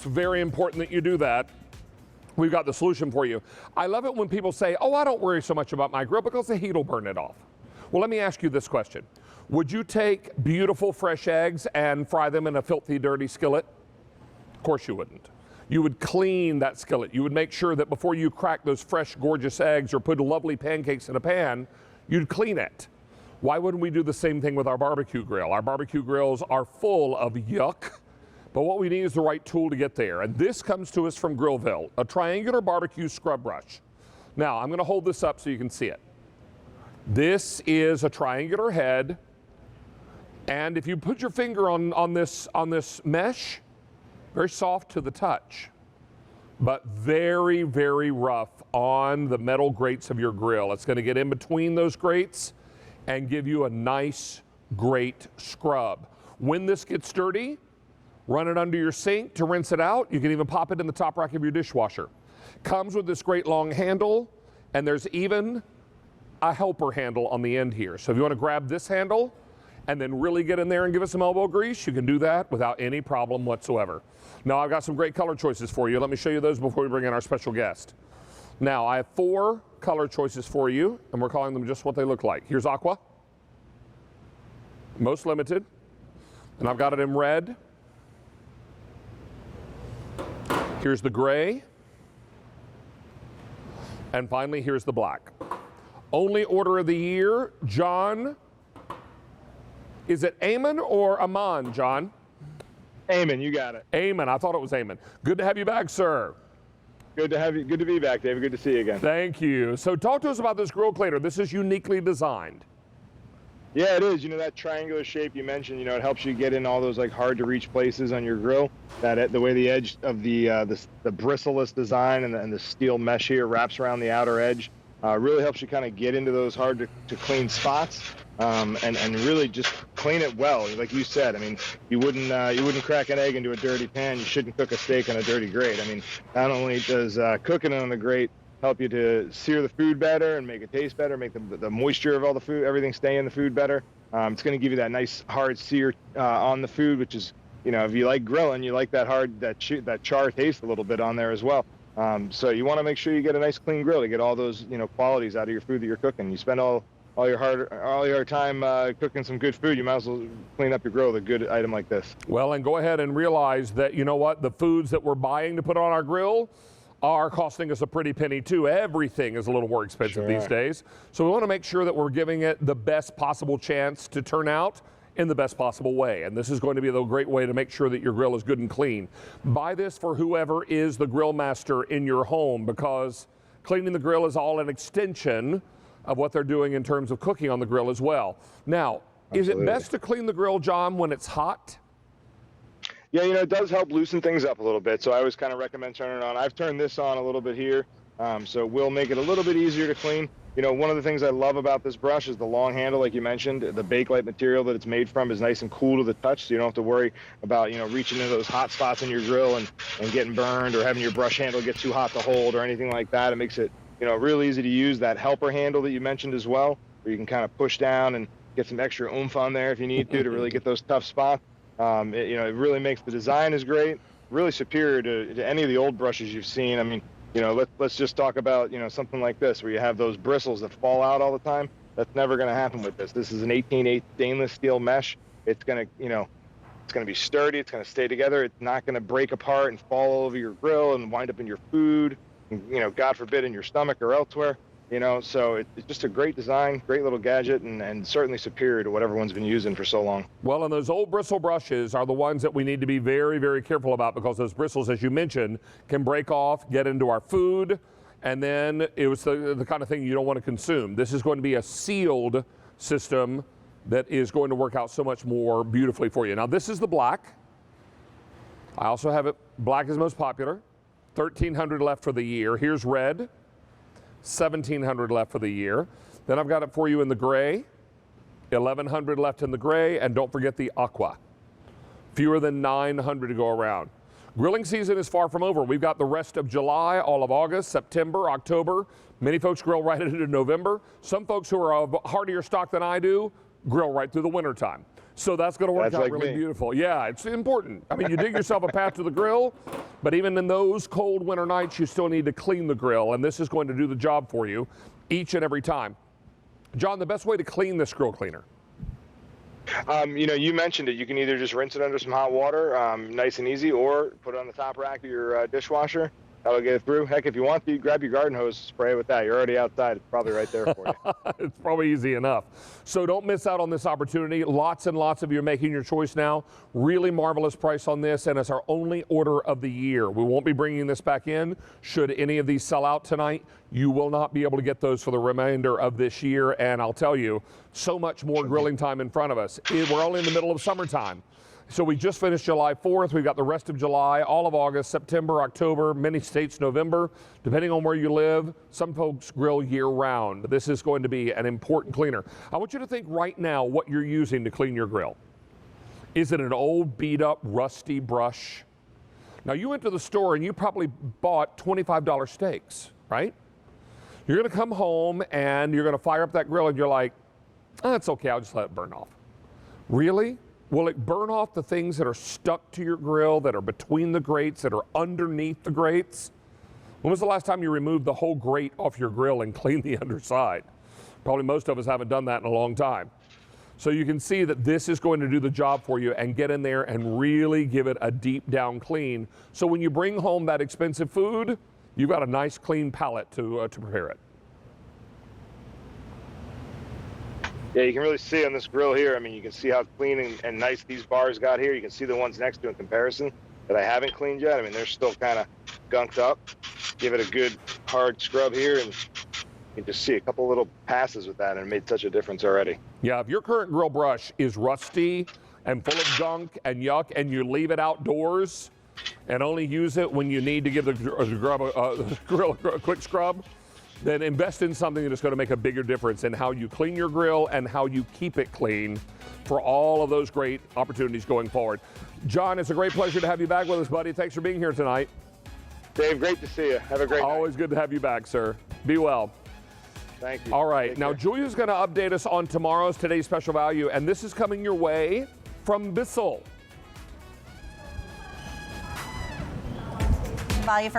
It's very important that you do that. We've got the solution for you. I love it when people say, oh, I don't worry so much about my grill because the heat will burn it off. Well, let me ask you this question. Would you take beautiful fresh eggs and fry them in a filthy, dirty skillet? Of course you wouldn't. You would clean that skillet. You would make sure that before you crack those fresh, gorgeous eggs or put lovely pancakes in a pan, you'd clean it. Why wouldn't we do the same thing with our barbecue grill? Our barbecue grills are full of yuck, but what we need is the right tool to get there. And this comes to us from Grillville, a triangular barbecue scrub brush. Now, I'm gonna hold this up so you can see it. This is a triangular head, and if you put your finger on this mesh, very soft to the touch, but very, very rough on the metal grates of your grill. It's gonna get in between those grates and give you a nice, great scrub. When this gets dirty, run it under your sink to rinse it out. You can even pop it in the top rack of your dishwasher. Comes with this great long handle, and there's even a helper handle on the end here. So if you want to grab this handle and then really get in there and give it some elbow grease, you can do that without any problem whatsoever. Now, I've got some great color choices for you. Let me show you those before we bring in our special guest. Now, I have 4 color choices for you, and we're calling them just what they look like. Here's aqua, most limited, and I've got it in red. Here's the gray, and finally, here's the black. Only order of the year, John. Is it Amon or Amon, John? Amon, you got it. Amon, I thought it was Amon. Good to have you back, sir. Good to have you. Good to be back, David. Good to see you again. Thank you. So talk to us about this grill cleaner. This is uniquely designed. Yeah, it is. You know, that triangular shape you mentioned, you know, it helps you get in all those like hard to reach places on your grill. The way the edge of the bristle-less design and the steel mesh here wraps around the outer edge really helps you kind of get into those hard to clean spots and really just clean it well. Like you said, I mean, you wouldn't crack an egg into a dirty pan. You shouldn't cook a steak on a dirty grate. I mean, not only does cooking on the grate help you to sear the food better and make it taste better, make the moisture of all the food, everything stay in the food better. It's going to give you that nice hard sear on the food, which is, you know, if you like grilling, you like that char taste a little bit on there as well. So you want to make sure you get a nice clean grill to get all those, you know, qualities out of your food that you're cooking. You spend all your time cooking some good food, you might as well clean up your grill with a good item like this. Well, and go ahead and realize that, you know what, the foods that we're buying to put on our grill are costing us a pretty penny too. Everything is a little more expensive these days. So we want to make sure that we're giving it the best possible chance to turn out in the best possible way. And this is going to be the great way to make sure that your grill is good and clean. Buy this for whoever is the grill master in your home, because cleaning the grill is all an extension of what they're doing in terms of cooking on the grill as well. Now, Is it best to clean the grill, John, when it's hot? Yeah, you know, it does help loosen things up a little bit. So I always kind of recommend turning it on. I've turned this on a little bit here, so we'll make it a little bit easier to clean. You know, one of the things I love about this brush is the long handle, like you mentioned. The Bakelite material that it's made from is nice and cool to the touch, so you don't have to worry about, you know, reaching into those hot spots in your grill and getting burned, or having your brush handle get too hot to hold or anything like that. It makes it, you know, real easy to use. That helper handle that you mentioned as well, where you can kind of push down and get some extra oomph on there if you need to really get those tough spots. You know, it really makes the design is great, really superior to any of the old brushes you've seen. I mean, you know, let's just talk about, you know, something like this where you have those bristles that fall out all the time. That's never going to happen with this. This is an 18/8 stainless steel mesh. It's going to, you know, it's going to be sturdy. It's going to stay together. It's not going to break apart and fall all over your grill and wind up in your food, and, you know, God forbid, in your stomach or elsewhere. You know, so it's just a great design, great little gadget, and certainly superior to what everyone's been using for so long. Well, and those old bristle brushes are the ones that we need to be very, very careful about, because those bristles, as you mentioned, can break off, get into our food, and then it was the kind of thing you don't want to consume. This is going to be a sealed system that is going to work out so much more beautifully for you. Now, this is the black. I also have it, black is most popular. 1,300 left for the year. Here's red. 1,700 left for the year. Then I've got it for you in the gray, 1,100 left in the gray, and don't forget the aqua. Fewer than 900 to go around. Grilling season is far from over. We've got the rest of July, all of August, September, October. Many folks grill right into November. Some folks who are of hardier stock than I do grill right through the wintertime. So that's going to work That's out like really me. beautiful. Yeah, it's important. I mean, you dig yourself a path to the grill, but even in those cold winter nights, you still need to clean the grill, and this is going to do the job for you each and every time. John, the best way to clean this grill cleaner? You know, you mentioned it. You can either just rinse it under some hot water, nice and easy, or put it on the top rack of your dishwasher. That'll get it through. Heck, if you want to, grab your garden hose, spray it with that. You're already outside. It's probably right there for you. It's probably easy enough. So don't miss out on this opportunity. Lots and lots of you are making your choice now. Really marvelous price on this, and it's our only order of the year. We won't be bringing this back in. Should any of these sell out tonight, you will not be able to get those for the remainder of this year. And I'll tell you, so much more grilling time in front of us. We're only in the middle of summertime. So we just finished July 4th. We've got the rest of July, all of August, September, October, many states November. Depending on where you live, some folks grill year round. This is going to be an important cleaner. I want you to think right now what you're using to clean your grill. Is it an old beat up rusty brush? Now you went to the store and you probably bought $25 steaks, right? You're going to come home and you're going to fire up that grill and you're like, oh, it's okay, I'll just let it burn off. Really? Will it burn off the things that are stuck to your grill, that are between the grates, that are underneath the grates? When was the last time you removed the whole grate off your grill and cleaned the underside? Probably most of us haven't done that in a long time. So you can see that this is going to do the job for you, and get in there and really give it a deep down clean. So when you bring home that expensive food, you've got a nice clean palette to prepare it. Yeah, you can really see on this grill here. I mean, you can see how clean and nice these bars got here. You can see the ones next to in comparison that I haven't cleaned yet. I mean, they're still kind of gunked up. Give it a good hard scrub here, and you can just see a couple little passes with that, and it made such a difference already. Yeah, if your current grill brush is rusty and full of gunk and yuck, and you leave it outdoors and only use it when you need to give the grill a quick scrub, then invest in something that is going to make a bigger difference in how you clean your grill and how you keep it clean for all of those great opportunities going forward. John, it's a great pleasure to have you back with us, buddy. Thanks for being here tonight. Dave, great to see you. Have a great night. Always good to have you back, sir. Be well. Thank you. All right, Take now care. Julia's going to update us on today's special value, and this is coming your way from Bissell. Value for